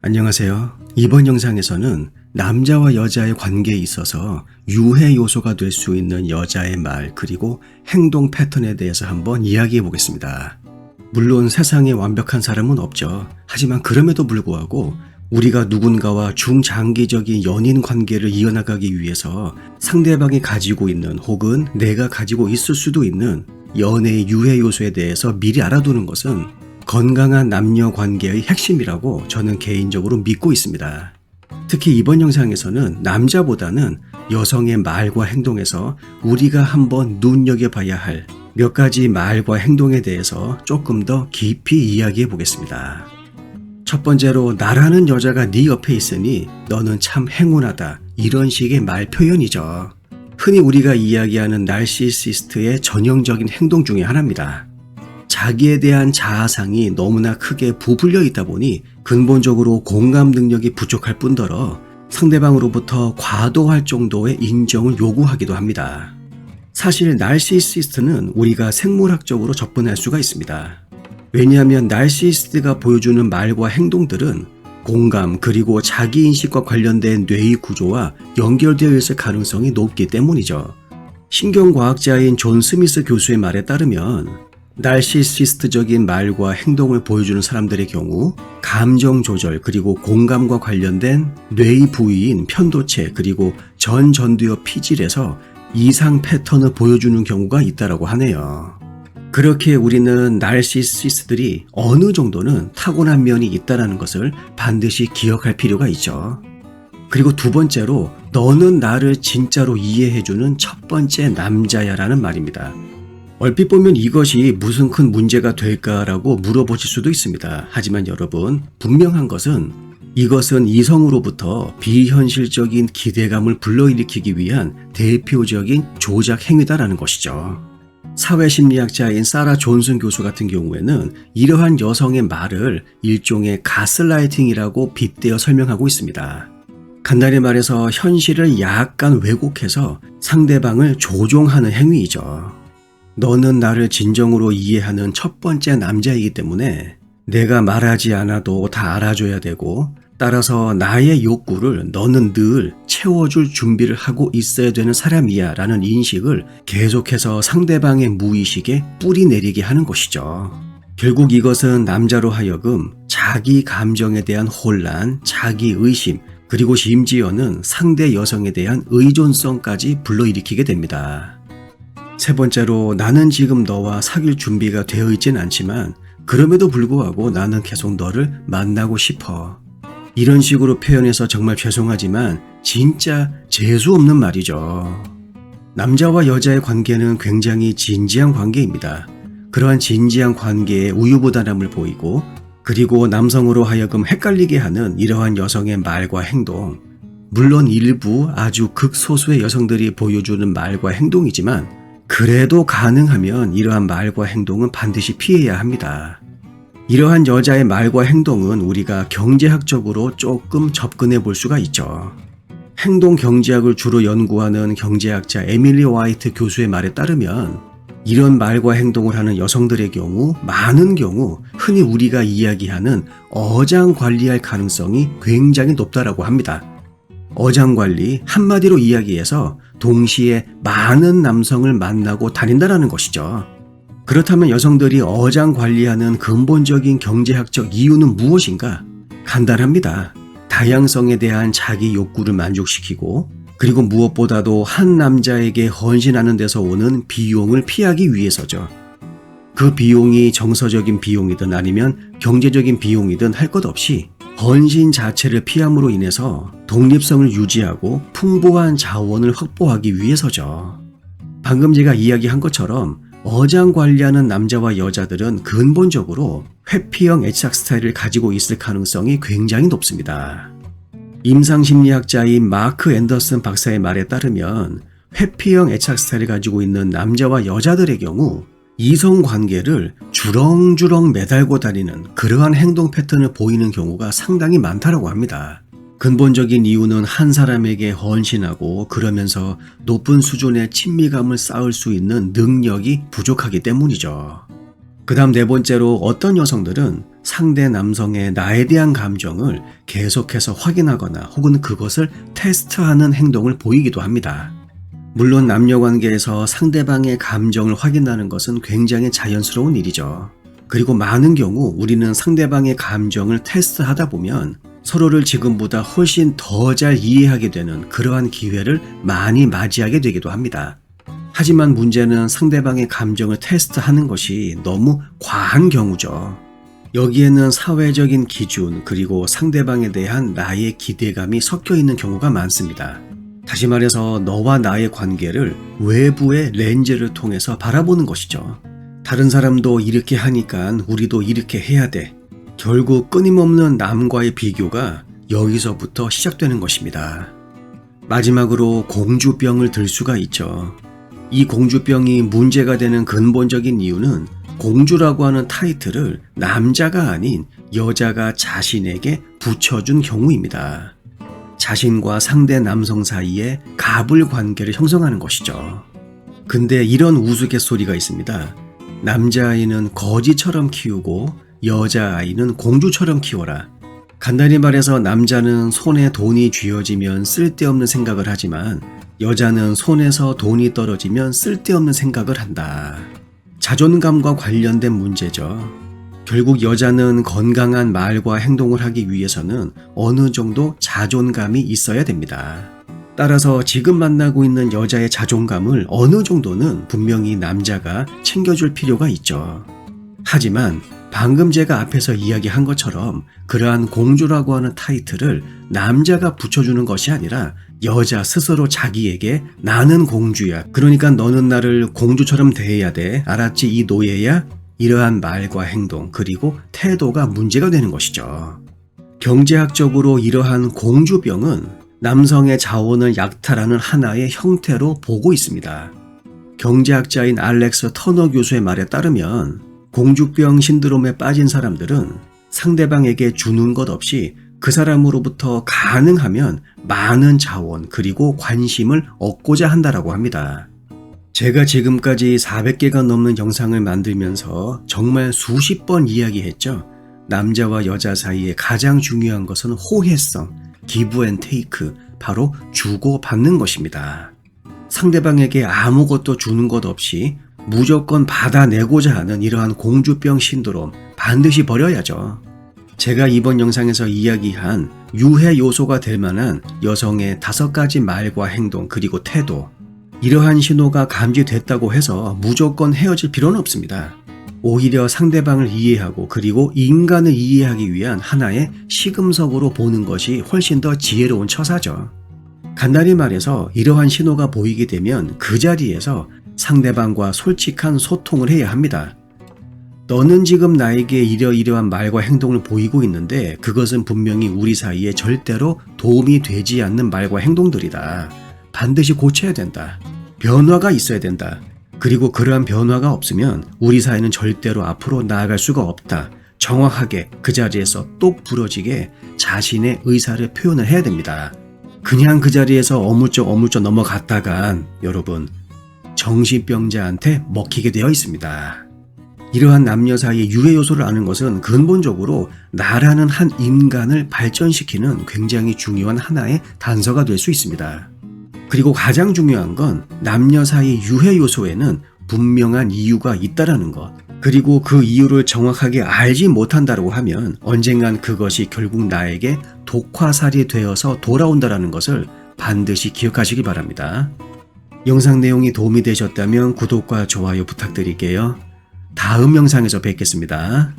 안녕하세요. 이번 영상에서는 남자와 여자의 관계에 있어서 유해 요소가 될 수 있는 여자의 말 그리고 행동 패턴에 대해서 한번 이야기해 보겠습니다. 물론 세상에 완벽한 사람은 없죠. 하지만 그럼에도 불구하고 우리가 누군가와 중장기적인 연인 관계를 이어나가기 위해서 상대방이 가지고 있는 혹은 내가 가지고 있을 수도 있는 연애의 유해 요소에 대해서 미리 알아두는 것은 건강한 남녀 관계의 핵심이라고 저는 개인적으로 믿고 있습니다. 특히 이번 영상에서는 남자보다는 여성의 말과 행동에서 우리가 한번 눈여겨봐야 할 몇 가지 말과 행동에 대해서 조금 더 깊이 이야기해 보겠습니다. 첫 번째로 나라는 여자가 네 옆에 있으니 너는 참 행운하다, 이런 식의 말 표현이죠. 흔히 우리가 이야기하는 나르시시스트의 전형적인 행동 중에 하나입니다. 자기에 대한 자아상이 너무나 크게 부풀려 있다 보니 근본적으로 공감 능력이 부족할 뿐더러 상대방으로부터 과도할 정도의 인정을 요구하기도 합니다. 사실 나르시시스트는 우리가 생물학적으로 접근할 수가 있습니다. 왜냐하면 나르시시스트가 보여주는 말과 행동들은 공감 그리고 자기인식과 관련된 뇌의 구조와 연결되어 있을 가능성이 높기 때문이죠. 신경과학자인 존 스미스 교수의 말에 따르면 나르시시스트적인 말과 행동을 보여주는 사람들의 경우 감정 조절 그리고 공감과 관련된 뇌의 부위인 편도체 그리고 전두엽 피질에서 이상 패턴을 보여주는 경우가 있다고 하네요. 그렇게 우리는 나르시시스트들이 어느 정도는 타고난 면이 있다는 것을 반드시 기억할 필요가 있죠. 그리고 두 번째로 너는 나를 진짜로 이해해주는 첫 번째 남자야라는 말입니다. 얼핏 보면 이것이 무슨 큰 문제가 될까라고 물어보실 수도 있습니다. 하지만 여러분, 분명한 것은 이것은 이성으로부터 비현실적인 기대감을 불러일으키기 위한 대표적인 조작 행위다라는 것이죠. 사회심리학자인 사라 존슨 교수 같은 경우에는 이러한 여성의 말을 일종의 가스라이팅이라고 빗대어 설명하고 있습니다. 간단히 말해서 현실을 약간 왜곡해서 상대방을 조종하는 행위이죠. 너는 나를 진정으로 이해하는 첫 번째 남자이기 때문에 내가 말하지 않아도 다 알아줘야 되고 따라서 나의 욕구를 너는 늘 채워줄 준비를 하고 있어야 되는 사람이야 라는 인식을 계속해서 상대방의 무의식에 뿌리 내리게 하는 것이죠. 결국 이것은 남자로 하여금 자기 감정에 대한 혼란, 자기 의심, 그리고 심지어는 상대 여성에 대한 의존성까지 불러일으키게 됩니다. 세 번째로 나는 지금 너와 사귈 준비가 되어 있진 않지만 그럼에도 불구하고 나는 계속 너를 만나고 싶어. 이런 식으로 표현해서 정말 죄송하지만 진짜 재수 없는 말이죠. 남자와 여자의 관계는 굉장히 진지한 관계입니다. 그러한 진지한 관계에 우유부단함을 보이고 그리고 남성으로 하여금 헷갈리게 하는 이러한 여성의 말과 행동, 물론 일부 아주 극소수의 여성들이 보여주는 말과 행동이지만 그래도 가능하면 이러한 말과 행동은 반드시 피해야 합니다. 이러한 여자의 말과 행동은 우리가 경제학적으로 조금 접근해 볼 수가 있죠. 행동 경제학을 주로 연구하는 경제학자 에밀리 화이트 교수의 말에 따르면 이런 말과 행동을 하는 여성들의 경우 많은 경우 흔히 우리가 이야기하는 어장 관리할 가능성이 굉장히 높다라고 합니다. 어장 관리, 한마디로 이야기해서 동시에 많은 남성을 만나고 다닌다는 것이죠. 그렇다면 여성들이 어장 관리하는 근본적인 경제학적 이유는 무엇인가? 간단합니다. 다양성에 대한 자기 욕구를 만족시키고 그리고 무엇보다도 한 남자에게 헌신하는 데서 오는 비용을 피하기 위해서죠. 그 비용이 정서적인 비용이든 아니면 경제적인 비용이든 할 것 없이 헌신 자체를 피함으로 인해서 독립성을 유지하고 풍부한 자원을 확보하기 위해서죠. 방금 제가 이야기한 것처럼 어장 관리하는 남자와 여자들은 근본적으로 회피형 애착 스타일을 가지고 있을 가능성이 굉장히 높습니다. 임상심리학자인 마크 앤더슨 박사의 말에 따르면 회피형 애착 스타일을 가지고 있는 남자와 여자들의 경우 이성관계를 주렁주렁 매달고 다니는 그러한 행동 패턴을 보이는 경우가 상당히 많다고 합니다. 근본적인 이유는 한 사람에게 헌신하고 그러면서 높은 수준의 친밀감을 쌓을 수 있는 능력이 부족하기 때문이죠. 그 다음 네 번째로 어떤 여성들은 상대 남성의 나에 대한 감정을 계속해서 확인하거나 혹은 그것을 테스트하는 행동을 보이기도 합니다. 물론 남녀 관계에서 상대방의 감정을 확인하는 것은 굉장히 자연스러운 일이죠. 그리고 많은 경우 우리는 상대방의 감정을 테스트하다 보면 서로를 지금보다 훨씬 더 잘 이해하게 되는 그러한 기회를 많이 맞이하게 되기도 합니다. 하지만 문제는 상대방의 감정을 테스트하는 것이 너무 과한 경우죠. 여기에는 사회적인 기준 그리고 상대방에 대한 나의 기대감이 섞여 있는 경우가 많습니다. 다시 말해서 너와 나의 관계를 외부의 렌즈를 통해서 바라보는 것이죠. 다른 사람도 이렇게 하니까 우리도 이렇게 해야 돼. 결국 끊임없는 남과의 비교가 여기서부터 시작되는 것입니다. 마지막으로 공주병을 들 수가 있죠. 이 공주병이 문제가 되는 근본적인 이유는 공주라고 하는 타이틀을 남자가 아닌 여자가 자신에게 붙여준 경우입니다. 자신과 상대 남성 사이에 갑을 관계를 형성하는 것이죠. 근데 이런 우스갯소리가 있습니다. 남자아이는 거지처럼 키우고 여자아이는 공주처럼 키워라. 간단히 말해서 남자는 손에 돈이 쥐어지면 쓸데없는 생각을 하지만 여자는 손에서 돈이 떨어지면 쓸데없는 생각을 한다. 자존감과 관련된 문제죠. 결국 여자는 건강한 말과 행동을 하기 위해서는 어느 정도 자존감이 있어야 됩니다. 따라서 지금 만나고 있는 여자의 자존감을 어느 정도는 분명히 남자가 챙겨줄 필요가 있죠. 하지만 방금 제가 앞에서 이야기한 것처럼 그러한 공주라고 하는 타이틀을 남자가 붙여주는 것이 아니라 여자 스스로 자기에게 나는 공주야. 그러니까 너는 나를 공주처럼 대해야 돼. 알았지? 이 노예야? 이러한 말과 행동 그리고 태도가 문제가 되는 것이죠. 경제학적으로 이러한 공주병은 남성의 자원을 약탈하는 하나의 형태로 보고 있습니다. 경제학자인 알렉스 터너 교수의 말에 따르면 공주병 신드롬에 빠진 사람들은 상대방에게 주는 것 없이 그 사람으로부터 가능하면 많은 자원 그리고 관심을 얻고자 한다라고 합니다. 제가 지금까지 400개가 넘는 영상을 만들면서 정말 수십 번 이야기했죠. 남자와 여자 사이에 가장 중요한 것은 호혜성, 기브 앤 테이크, 바로 주고받는 것입니다. 상대방에게 아무것도 주는 것 없이 무조건 받아내고자 하는 이러한 공주병 신드롬 반드시 버려야죠. 제가 이번 영상에서 이야기한 유해 요소가 될 만한 여성의 5가지 말과 행동 그리고 태도, 이러한 신호가 감지됐다고 해서 무조건 헤어질 필요는 없습니다. 오히려 상대방을 이해하고 그리고 인간을 이해하기 위한 하나의 시금석으로 보는 것이 훨씬 더 지혜로운 처사죠. 간단히 말해서 이러한 신호가 보이게 되면 그 자리에서 상대방과 솔직한 소통을 해야 합니다. 너는 지금 나에게 이러이러한 말과 행동을 보이고 있는데 그것은 분명히 우리 사이에 절대로 도움이 되지 않는 말과 행동들이다. 반드시 고쳐야 된다. 변화가 있어야 된다. 그리고 그러한 변화가 없으면 우리 사이는 절대로 앞으로 나아갈 수가 없다. 정확하게 그 자리에서 똑 부러지게 자신의 의사를 표현을 해야 됩니다. 그냥 그 자리에서 어물쩍 넘어갔다간 여러분 정신병자한테 먹히게 되어 있습니다. 이러한 남녀 사이의 유해 요소를 아는 것은 근본적으로 나라는 한 인간을 발전시키는 굉장히 중요한 하나의 단서가 될 수 있습니다. 그리고 가장 중요한 건 남녀 사이의 유해 요소에는 분명한 이유가 있다라는 것. 그리고 그 이유를 정확하게 알지 못한다고 하면 언젠간 그것이 결국 나에게 독화살이 되어서 돌아온다라는 것을 반드시 기억하시기 바랍니다. 영상 내용이 도움이 되셨다면 구독과 좋아요 부탁드릴게요. 다음 영상에서 뵙겠습니다.